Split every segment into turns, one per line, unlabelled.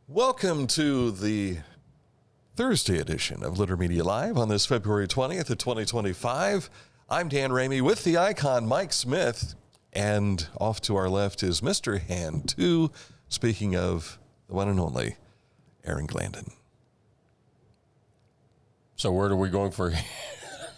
Welcome to the Thursday edition of Litter Media Live on this February 20th of 2025. I'm Dan Ramey with the icon Mike Smith, and off to our left is Mr. Hand 2, speaking of the one and only Aaron Glandon.
So where are we going for?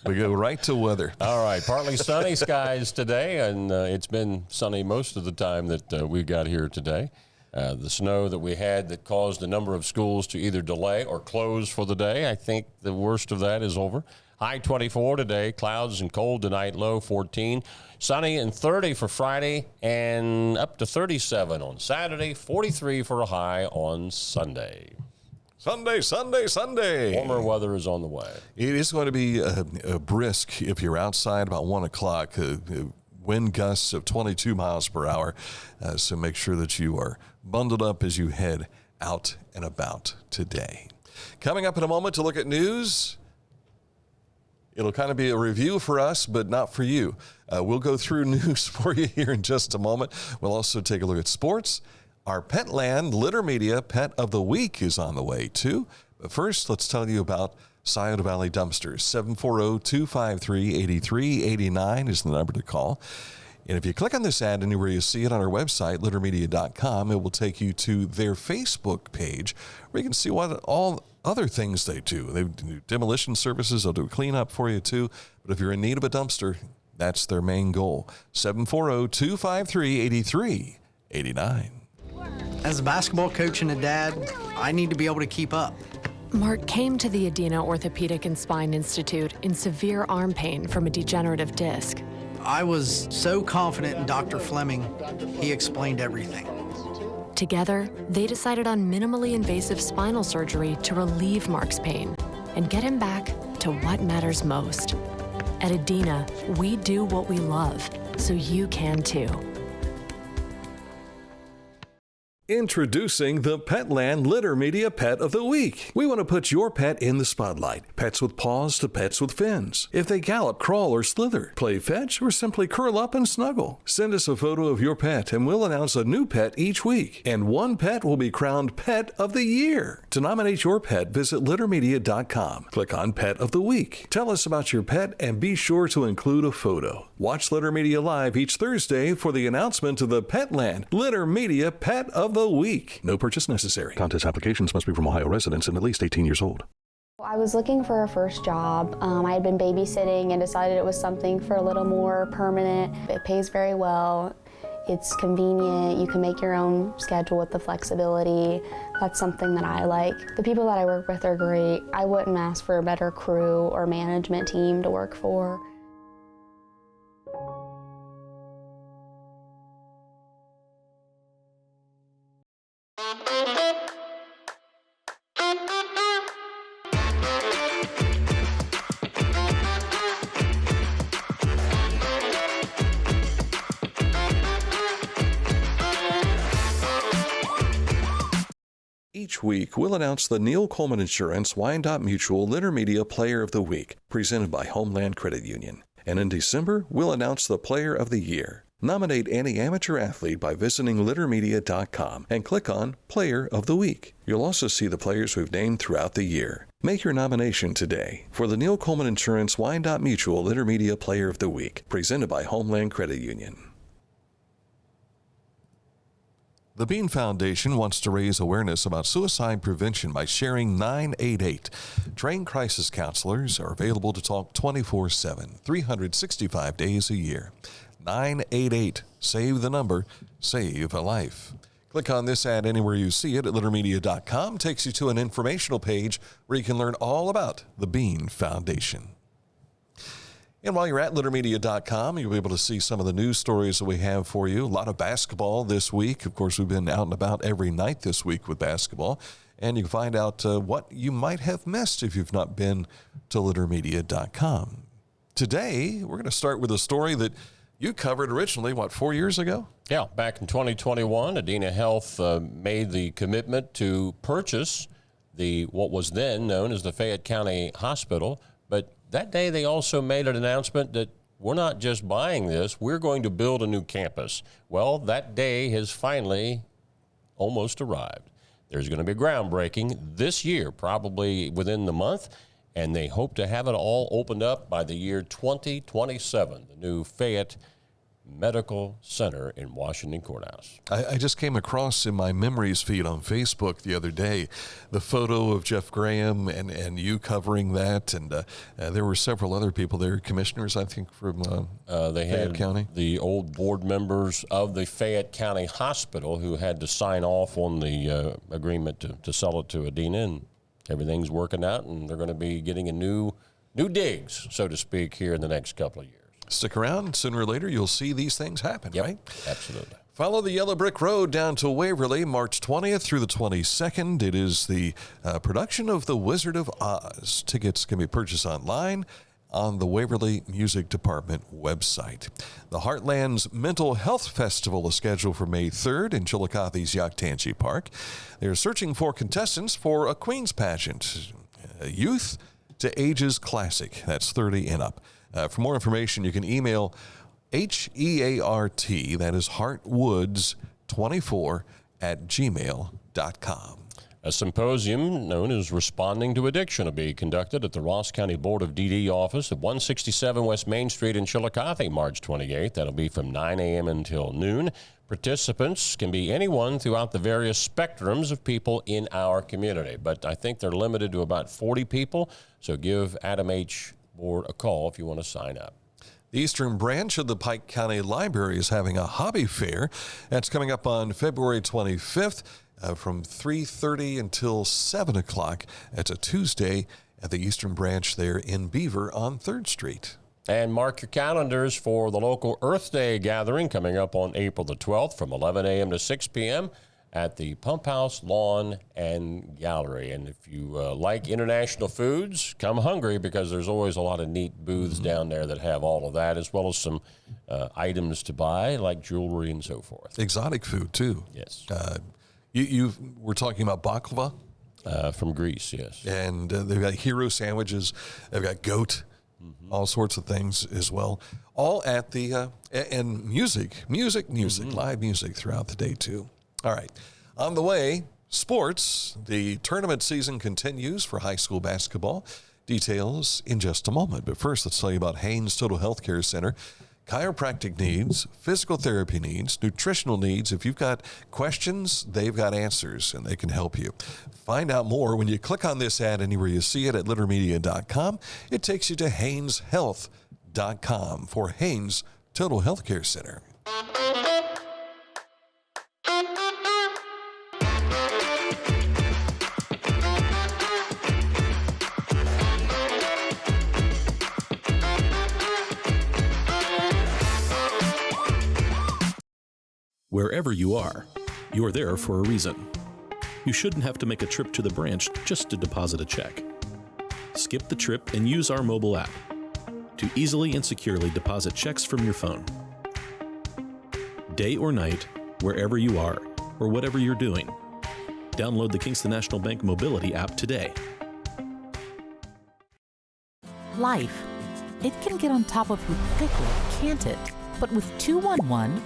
We go right to weather.
All right, partly sunny skies today, and it's been sunny most of the time that we got here today. The snow that we had that caused a number of schools to either delay or close for the day, I think the worst of that is over. High 24 today, clouds and cold tonight, low 14. Sunny and 30 for Friday, and up to 37 on Saturday, 43 for a high on Sunday. Sunday. Warmer weather is on the way.
It is going to be a brisk if you're outside about 1 o'clock. Wind gusts of 22 miles per hour. So make sure that you are bundled up as you head out and about today. Coming up in a moment to look at news. It'll kind of be a review for us, but not for you. We'll go through news for you here in just a moment. We'll also take a look at sports. Our Petland Litter Media Pet of the Week is on the way, too. But first, let's tell you about Scioto Valley Dumpsters. 740-253-8389 is the number to call. And if you click on this ad anywhere you see it on our website, littermedia.com, it will take you to their Facebook page where you can see what all other things they do. They do demolition services. They'll do cleanup for you, too. But if you're in need of a dumpster, that's their main goal. 740-253-8389.
As a basketball coach and a dad, I need to be able to keep up.
Mark came to the Adena Orthopedic and Spine Institute in severe arm pain from a degenerative disc.
I was so confident in Dr. Fleming, he explained everything.
Together, they decided on minimally invasive spinal surgery to relieve Mark's pain and get him back to what matters most. At Adena, we do what we love, so you can too.
Introducing the Petland Litter Media Pet of the Week. We want to put your pet in the spotlight. Pets with paws to pets with fins. If they gallop, crawl, or slither, play fetch, or simply curl up and snuggle. Send us a photo of your pet and we'll announce a new pet each week. And one pet will be crowned Pet of the Year. To nominate your pet, visit littermedia.com. Click on Pet of the Week. Tell us about your pet and be sure to include a photo. Watch Litter Media Live each Thursday for the announcement of the Petland Litter Media Pet of the Week. No purchase necessary. Contest applications must be from Ohio residents and at least 18 years old.
I was looking for a first job. I had been babysitting and decided it was something for a little more permanent. It pays very well. It's convenient. You can make your own schedule with the flexibility. That's something that I like. The people that I work with are great. I wouldn't ask for a better crew or management team to work for.
Each week, we'll announce the Neil Coleman Insurance Wyandotte Mutual Litter Media Player of the Week, presented by Homeland Credit Union. And in December, we'll announce the Player of the Year. Nominate any amateur athlete by visiting littermedia.com and click on Player of the Week. You'll also see the players we've named throughout the year. Make your nomination today for the Neil Coleman Insurance Wyandotte Mutual Litter Media Player of the Week, presented by Homeland Credit Union. The Bean Foundation wants to raise awareness about suicide prevention by sharing 988. Trained crisis counselors are available to talk 24/7, 365 days a year. 988. Save the number. Save a life. Click on this ad anywhere you see it at littermedia.com. Takes you to an informational page where you can learn all about the Bean Foundation. And while you're at littermedia.com, you'll be able to see some of the news stories that we have for you. A lot of basketball this week. Of course, we've been out and about every night this week with basketball. And you can find out what you might have missed if you've not been to littermedia.com. Today, we're going to start with a story that you covered originally, 4 years ago?
Yeah, back in 2021, Adena Health made the commitment to purchase what was then known as the Fayette County Hospital. But that day, they also made an announcement that we're not just buying this, we're going to build a new campus. Well, that day has finally almost arrived. There's going to be groundbreaking this year, probably within the month, and they hope to have it all opened up by the year 2027, the new Fayette Medical Center in Washington Courthouse.
I just came across in my memories feed on Facebook the other day the photo of Jeff Graham and you covering that, and there were several other people there, commissioners, I think, from
they
Fayette
had
County.
The old board members of the Fayette County Hospital who had to sign off on the agreement to sell it to Adena, and everything's working out, and they're going to be getting a new digs, so to speak, here in the next couple of years.
Stick around. Sooner or later, you'll see these things happen, right?
Absolutely.
Follow the Yellow Brick Road down to Waverly, March 20th through the 22nd. It is the production of The Wizard of Oz. Tickets can be purchased online on the Waverly Music Department website. The Heartland's Mental Health Festival is scheduled for May 3rd in Chillicothe's Yaktanshi Park. They're searching for contestants for a Queen's pageant, youth to ages classic. That's 30 and up. For more information, you can email HEART, that is heartwoods24@gmail.com.
A symposium known as Responding to Addiction will be conducted at the Ross County Board of DD office at 167 West Main Street in Chillicothe, March 28th. That'll be from 9 a.m. until noon. Participants can be anyone throughout the various spectrums of people in our community, but I think they're limited to about 40 people, so give Adam H. Board a call if you want to sign up.
The Eastern Branch of the Pike County Library is having a hobby fair. That's coming up on February 25th from 3:30 until 7 o'clock. That's a Tuesday at the Eastern Branch there in Beaver on 3rd Street.
And mark your calendars for the local Earth Day gathering coming up on April the 12th from 11 a.m. to 6 p.m. at the Pump House Lawn and Gallery. And if you like international foods, come hungry, because there's always a lot of neat booths down there that have all of that, as well as some items to buy, like jewelry and so forth.
Exotic food, too.
Yes.
You were talking about baklava?
From Greece, yes.
And they've got hero sandwiches. They've got goat, all sorts of things as well. All at the, and music, live music throughout the day, too. All right. On the way, sports. The tournament season continues for high school basketball. Details in just a moment. But first, let's tell you about Haynes Total Health Care Center. Chiropractic needs, physical therapy needs, nutritional needs. If you've got questions, they've got answers, and they can help you. Find out more when you click on this ad anywhere you see it at littermedia.com. It takes you to HaynesHealth.com for Haynes Total Health Care Center.
Wherever you are there for a reason. You shouldn't have to make a trip to the branch just to deposit a check. Skip the trip and use our mobile app to easily and securely deposit checks from your phone. Day or night, wherever you are, or whatever you're doing, download the Kingston National Bank Mobility app today.
Life, it can get on top of you quickly, can't it? But with 211,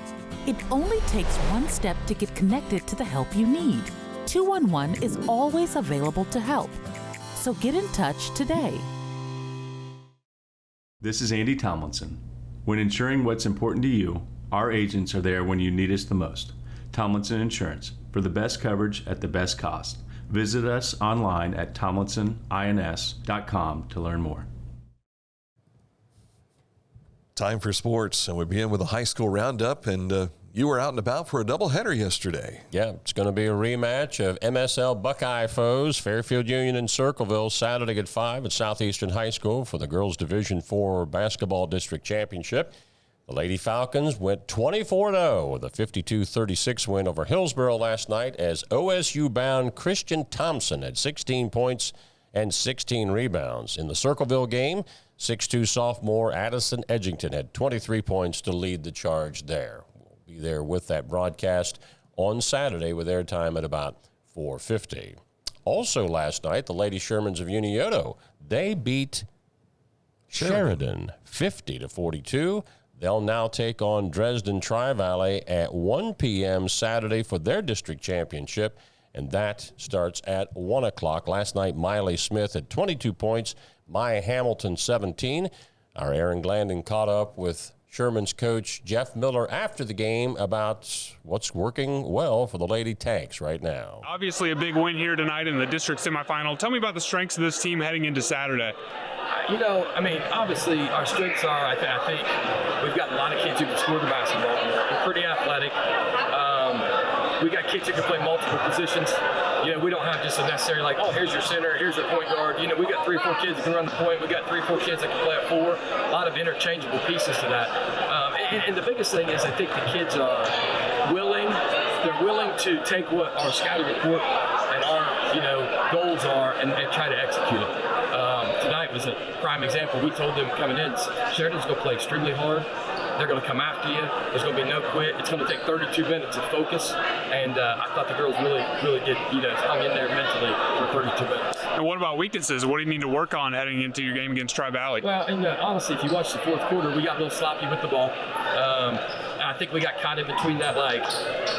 it only takes one step to get connected to the help you need. 211 is always available to help. So get in touch today.
This is Andy Tomlinson. When ensuring what's important to you, our agents are there when you need us the most. Tomlinson Insurance, for the best coverage at the best cost. Visit us online at tomlinsonins.com to learn more.
Time for sports, and we begin with a high school roundup, and you were out and about for a doubleheader yesterday.
Yeah, it's going to be a rematch of MSL Buckeye foes, Fairfield Union and Circleville, Saturday at 5 at Southeastern High School for the Girls Division IV Basketball District Championship. The Lady Falcons went 24-0 with a 52-36 win over Hillsborough last night, as OSU-bound Christian Thompson had 16 points and 16 rebounds. In the Circleville game, 6'2 sophomore Addison Edgington had 23 points to lead the charge there. We'll be there with that broadcast on Saturday with airtime at about 4:50. Also last night, the Lady Shermans of Unioto, they beat Sheridan 50-42. They'll now take on Dresden Tri-Valley at 1 p.m. Saturday for their district championship. and that starts at 1 o'clock. Last night, Miley Smith had 22 points, Maya Hamilton 17. Our Aaron Glandon caught up with Sherman's coach Jeff Miller after the game about what's working well for the Lady Tanks right now.
Obviously a big win here tonight in the district semifinal. Tell me about the strengths of this team heading into Saturday.
Obviously our strengths are, I think we've got a lot of kids who can score the basketball. We're pretty athletic. We got kids who can play multiple positions. We don't have just a necessary here's your center, here's your point guard. We got 3 or 4 kids that can run the point. We got 3 or 4 kids that can play at 4. A lot of interchangeable pieces to that. And the biggest thing is I think the kids are willing to take what our scouting report and our goals are and try to execute it. Tonight was a prime example. We told them coming in, Sheridan's going to play extremely hard. They're going to come after you. There's going to be no quit. It's going to take 32 minutes of focus. And I thought the girls really did, hung in there mentally for 32 minutes.
And what about weaknesses? What do you need to work on heading into your game against Tri-Valley?
Well, honestly, if you watch the fourth quarter, we got a little sloppy with the ball. I think we got caught in between that,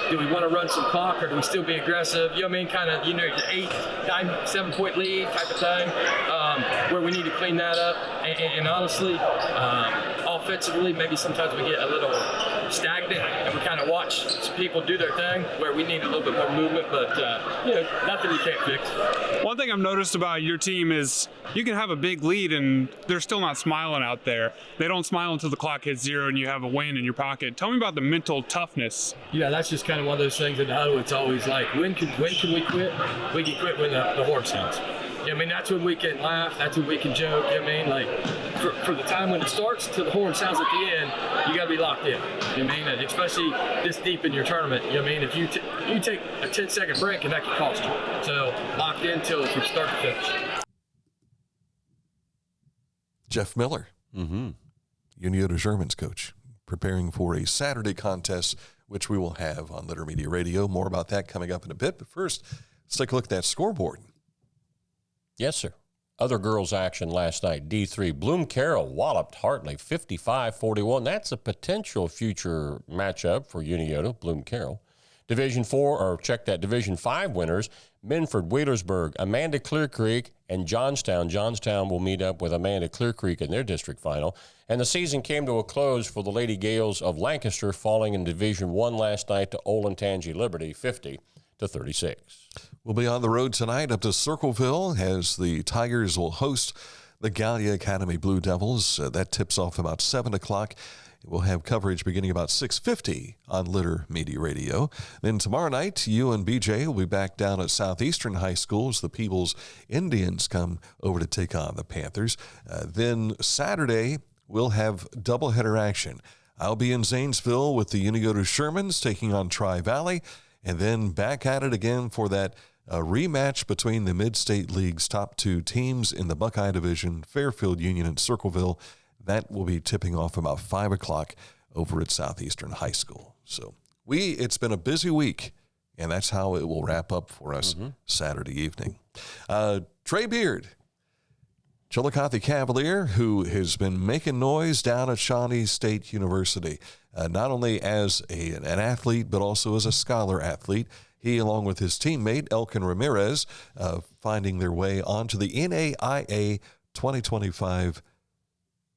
do we want to run some clock or do we still be aggressive? Your 8, 9, 7 point lead type of thing, where we need to clean that up. And honestly, offensively, maybe sometimes we get a little stagnant and we kind of watch people do their thing where we need a little bit more movement, but nothing you can't fix.
One thing I've noticed about your team is you can have a big lead and they're still not smiling out there. They don't smile until the clock hits 0 and you have a win in your pocket. Tell me about the mental toughness.
Yeah, that's just kind of one of those things in the huddle. It's always when can we quit? We can quit when the horn sounds. That's when we can laugh. That's when we can joke. For the time when it starts till the horn sounds at the end, you got to be locked in. Especially this deep in your tournament. If you take a 10-second break, and that can cost you. So locked in till from start to finish.
Jeff Miller, Unioto Germans coach, preparing for a Saturday contest, which we will have on Litter Media Radio. More about that coming up in a bit. But first, let's take a look at that scoreboard.
Yes, sir. Other girls' action last night. D3, Bloom Carroll walloped Hartley 55-41. That's a potential future matchup for Unioto, Bloom Carroll. Division 5 winners, Minford, Wheelersburg, Amanda Clear Creek, and Johnstown. Johnstown will meet up with Amanda Clear Creek in their district final. And the season came to a close for the Lady Gales of Lancaster, falling in Division 1 last night to Olentangy Liberty, 50-36.
We'll be on the road tonight up to Circleville as the Tigers will host the Gallia Academy Blue Devils. That tips off about 7 o'clock. We'll have coverage beginning about 6:50 on Litter Media Radio. Then tomorrow night, you and BJ will be back down at Southeastern High School as the Peebles Indians come over to take on the Panthers. Then Saturday, we'll have doubleheader action. I'll be in Zanesville with the Unioto Shermans taking on Tri-Valley, and then back at it again for that rematch between the Mid-State League's top 2 teams in the Buckeye Division, Fairfield Union and Circleville. That will be tipping off about 5 o'clock over at Southeastern High School. So it's been a busy week, and that's how it will wrap up for us Saturday evening. Trey Beard, Chillicothe Cavalier, who has been making noise down at Shawnee State University, not only as an athlete, but also as a scholar athlete. He, along with his teammate, Elkin Ramirez, finding their way onto the NAIA 2025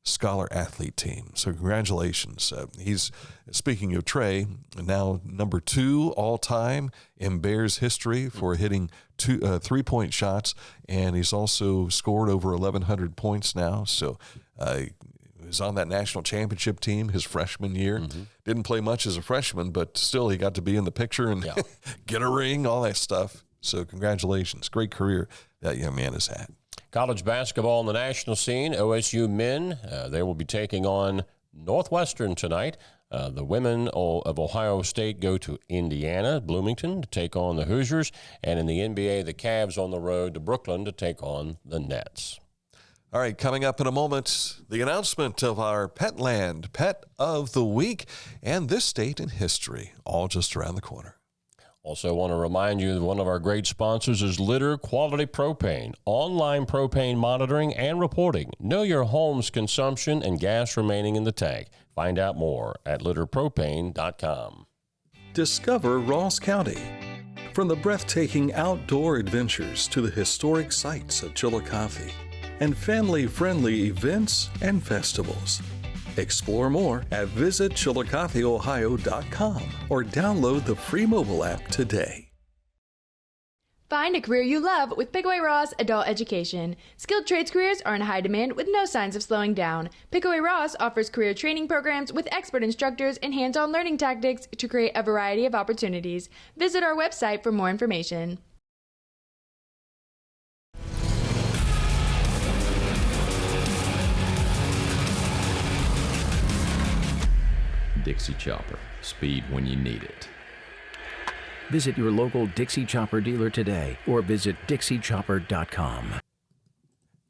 Scholar Athlete team. So congratulations. He's, speaking of Trey, now number 2 all-time in Bears history for hitting 3-point shots, and he's also scored over 1,100 points now. So he was on that national championship team his freshman year. Didn't play much as a freshman, but still he got to be in the picture and get a ring, all that stuff. So congratulations. Great career that young man has had.
College basketball on the national scene, OSU men, they will be taking on Northwestern tonight. The women of Ohio State go to Indiana, Bloomington, to take on the Hoosiers. And in the NBA, the Cavs on the road to Brooklyn to take on the Nets.
All right, coming up in a moment, the announcement of our Petland Pet of the Week and this date in history, all just around the corner.
Also want to remind you that one of our great sponsors is Litter Quality Propane, online propane monitoring and reporting. Know your home's consumption and gas remaining in the tank. Find out more at litterpropane.com.
Discover Ross County.
From the breathtaking outdoor adventures to the historic sights of Chillicothe and family-friendly events and festivals. Explore more at visitchillicotheohio.com or download the free mobile app today.
Find a career you love with Pickaway Ross Adult Education. Skilled trades careers are in high demand with no signs of slowing down. Pickaway Ross offers career training programs with expert instructors and hands-on learning tactics to create a variety of opportunities. Visit our website for more information.
Dixie Chopper. Speed when you need it.
Visit your local Dixie Chopper dealer today or visit dixiechopper.com.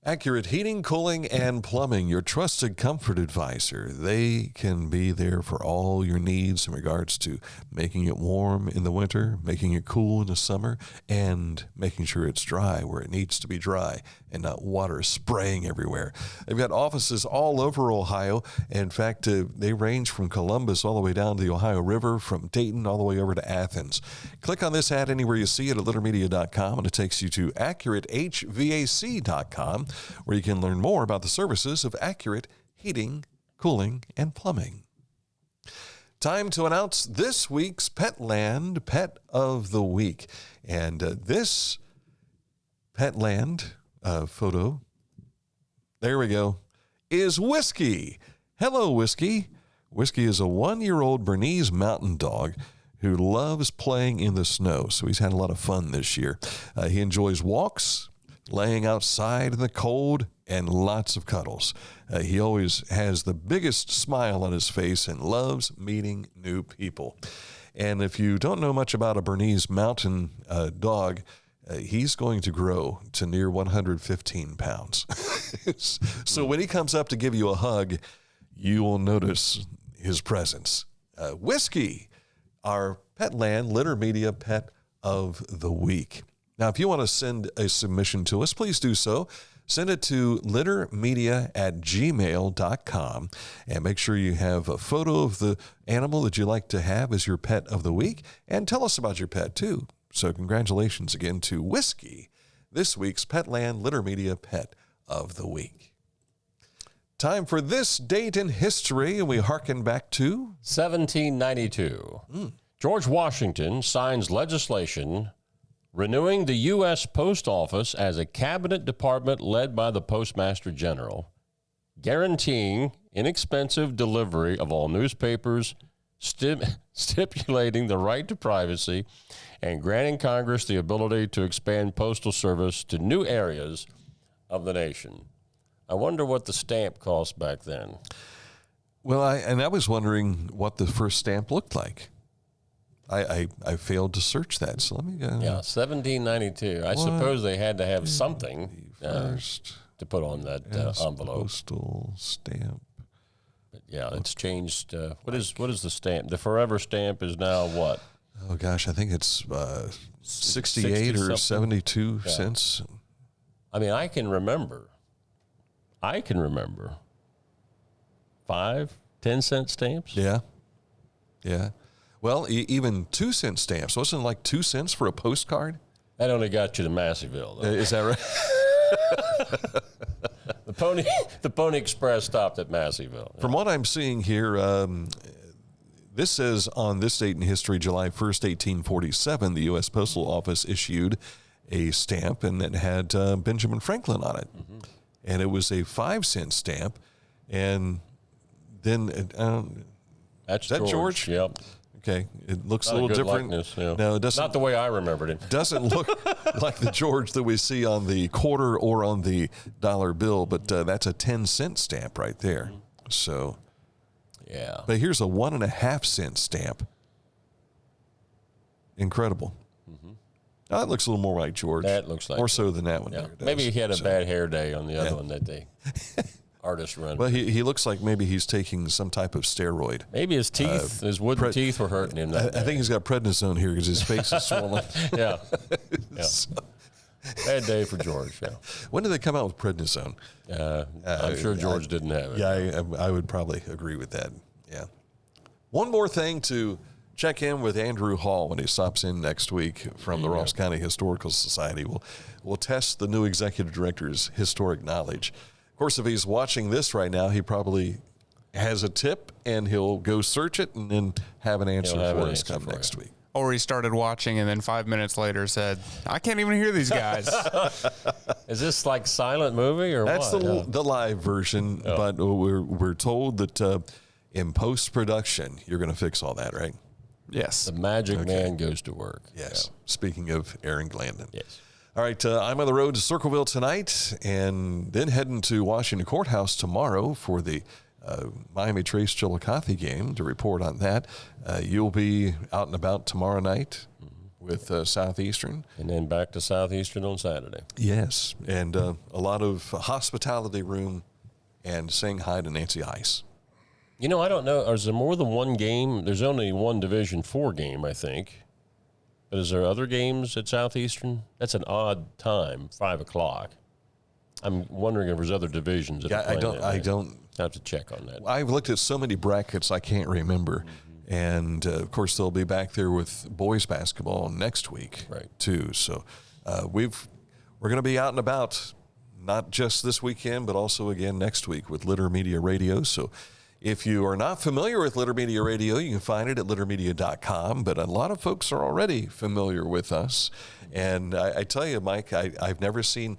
Accurate Heating, Cooling, and Plumbing, your trusted comfort advisor. They can be there for all your needs in regards to making it warm in the winter, making it cool in the summer, and making sure it's dry where it needs to be dry and not water spraying everywhere. They've got offices all over Ohio. In fact, they range from Columbus all the way down to the Ohio River, from Dayton all the way over to Athens. Click on this ad anywhere you see it at littermedia.com, and it takes you to accuratehvac.com, where you can learn more about the services of Accurate Heating, Cooling, and Plumbing. Time to announce this week's Petland Pet of the Week. And this Petland photo, there we go, is Whiskey. Hello, Whiskey. Whiskey is a 1-year-old Bernese mountain dog who loves playing in the snow, so he's had a lot of fun this year. He enjoys walks, laying outside in the cold, and lots of cuddles. He always has the biggest smile on his face and loves meeting new people. And if you don't know much about a Bernese mountain dog, he's going to grow to near 115 pounds. So when he comes up to give you a hug, you will notice his presence. Whiskey, our Petland Litter Media Pet of the Week. Now, if you want to send a submission to us, please do so. Send it to littermedia@gmail.com, and make sure you have a photo of the animal that you like to have as your pet of the week, and tell us about your pet too. So congratulations again to Whiskey, this week's Petland Litter Media Pet of the Week. Time for this date in history, and we hearken back to
1792. George Washington signs legislation renewing the U.S. Post Office as a cabinet department led by the Postmaster General, guaranteeing inexpensive delivery of all newspapers, stipulating the right to privacy, and granting Congress the ability to expand postal service to new areas of the nation. I wonder what the stamp cost back then.
Well, I was wondering what the first stamp looked like. I failed to search that, so let me go.
Yeah, 1792. I suppose they had to have something
first
to put on that envelope.
Postal stamp.
But yeah, it's changed. What is the stamp? The forever stamp is now what?
Oh gosh, I think it's 68 or 72 cents.
I mean, I can remember 5, 10-cent stamps.
Yeah. Well, even 2-cent stamps. Wasn't it like 2 cents for a postcard?
That only got you to Masseyville, though.
Is that right?
The Pony Express stopped at Masseyville.
From what I'm seeing here, this says on this date in history, July 1st, 1847, the U.S. Postal Office issued a stamp, and it had Benjamin Franklin on it. Mm-hmm. And it was a 5-cent stamp. And then,
that's
that George?
Yep.
Okay, it looks
Not
a little different.
Likeness, yeah.
No, it doesn't.
Not the way I remembered it.
Doesn't look like the George that we see on the quarter or on the dollar bill, but that's a 10-cent stamp right there. So,
yeah.
But here's a 1.5-cent stamp. Incredible. Mm-hmm. Now, that looks a little more like George.
That looks like
more so than that one.
Yeah.
There does.
Maybe he had a bad hair day on the other one that day. Artist run.
Well, he looks like maybe he's taking some type of steroid.
Maybe his teeth, his wooden teeth were hurting him that day.
I think he's got prednisone here because his face is swollen.
Yeah. So, bad day for George. Yeah.
When did they come out with prednisone?
I'm sure George didn't have it.
Yeah, I would probably agree with that. Yeah. One more thing to check in with Andrew Hall when he stops in next week from the Ross County Historical Society. We'll test the new executive director's historic knowledge. Of course, if he's watching this right now, he probably has a tip, and he'll go search it and then have an answer for us come next week.
Or he started watching and then 5 minutes later said, I can't even hear these guys.
Is this like silent movie or
That's
what?
That's the live version, but we're told that in post-production, you're going to fix all that, right?
Yes.
The magic man goes to work.
Yes. Yeah. Speaking of Aaron Glandon.
Yes.
All right, I'm on the road to Circleville tonight and then heading to Washington Courthouse tomorrow for the Miami Trace Chillicothe game to report on that. You'll be out and about tomorrow night with Southeastern.
And then back to Southeastern on Saturday.
Yes, and a lot of hospitality room and saying hi to Nancy Ice.
You know, I don't know. Is there more than one game? There's only one Division IV game, I think. But is there other games at Southeastern? That's an odd time, 5 o'clock. I'm wondering if there's other divisions.
I don't
have to check on that.
I've looked at so many brackets I can't remember, and of course they'll be back there with boys basketball next week, too. So we're going to be out and about, not just this weekend, but also again next week with Litter Media Radio. So if you are not familiar with Litter Media Radio, you can find it at littermedia.com. But a lot of folks are already familiar with us, and I tell you, Mike, I've never seen.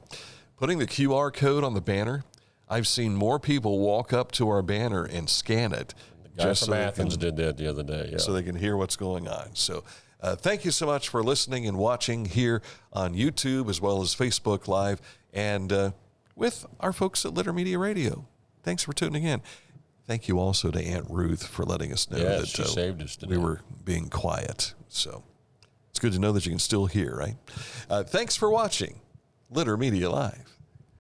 Putting the QR code on the banner, I've seen more people walk up to our banner and scan it.
The guy from Athens did that the other day. Yeah.
So they can hear what's going on. So thank you so much for listening and watching here on YouTube as well as Facebook Live and with our folks at Litter Media Radio. Thanks for tuning in. Thank you also to Aunt Ruth for letting us know that
she saved us today.
We were being quiet. So it's good to know that you can still hear, right? Thanks for watching Litter Media Live.